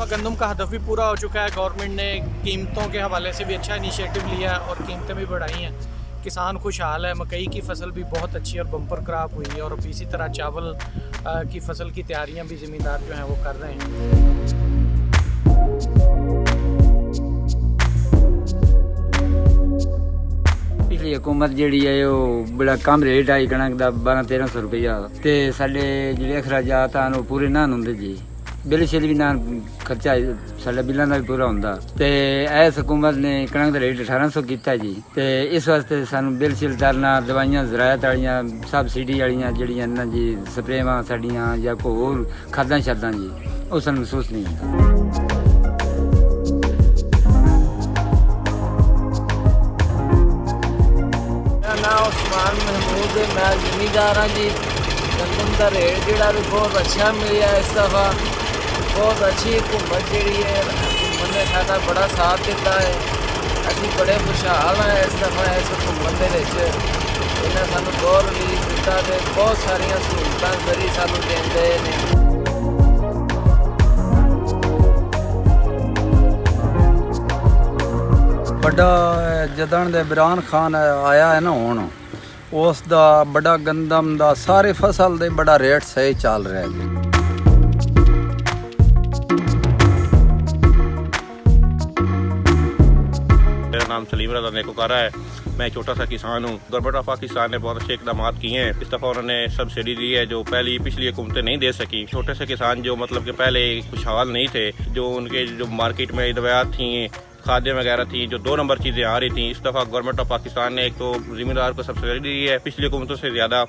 गंदम का हदफ भी पूरा हो चुका है। गवर्नमेंट ने कीमतों के हवाले से भी अच्छा इनिशिएटिव लिया है और कीमतें भी बढ़ाई हैं। किसान खुशहाल है। मकई की फसल भी बहुत अच्छी और बम्पर क्रॉप हुई है और अब इसी तरह चावल की फसल की तैयारियां भी ज़मींदार जो हैं वो कर रहे हैं। पिछली हुकूमत जी है बड़ा कम रेट आई कणक का 1200-1300 रुपया ते साडे जिहड़े अखराजात हैं वो पूरे ना होंदे जी। बिल शिल भी ना खर्चा साडा बिलों का भी पूरा होंदा ते इस हुकूमत ने कणक का रेट 1800 किया जी। ते इस वास्ते सानू बिल शिल तरना दवाइयां ज़रायत वालियां सबसिडी वालियां जिहड़ियां ना जी स्प्रेवां साडियां या कोई होर खादां शादां जी वो सानू महसूस नहीं होंदा। उस्मान महमूद मैं जिमीदार हाँ जी। गंदम का रेट जोड़ा भी बहुत अच्छा मिला इस दफ़ा। बहुत अच्छी हुकूमत जी है, हुकूमत ने साडा बड़ा साथ दिता है। असी बड़े खुशहाल हैं इस दफ़ा इस हुकूमत के। इन्हें सानू बहुत रिलीफ दिता है, बहुत सारिया सहूलतां जरिए सानू देंदे ने। बड़ा जदन दे इमरान खान आया है ना हुण उस दा बड़ा गंदम दा सारी फसल दे बड़ा रेट सही चल रहा है। मेरा नाम सलीम रज़ा नेकोकारा है। मैं छोटा सा किसान हूँ। गवर्नमेंट ऑफ पाकिस्तान ने बहुत अच्छे इकदाम किए हैं। इस दफ़ा उन्होंने सब्सिडी दी है जो पिछली हुकूमतें नहीं दे सकी। छोटे से किसान जो मतलब कि पहले खुशहाल नहीं थे, जो उनके जो मार्केट में दवायात थी खादें वगैरह थी जो 2 नंबर चीज़ें आ रही थी, इस दफ़ा गवर्नमेंट ऑफ पाकिस्तान ने एक तो ज़मींदार को सब्सिडी दी है पिछली हुकूमतों से ज़्यादा।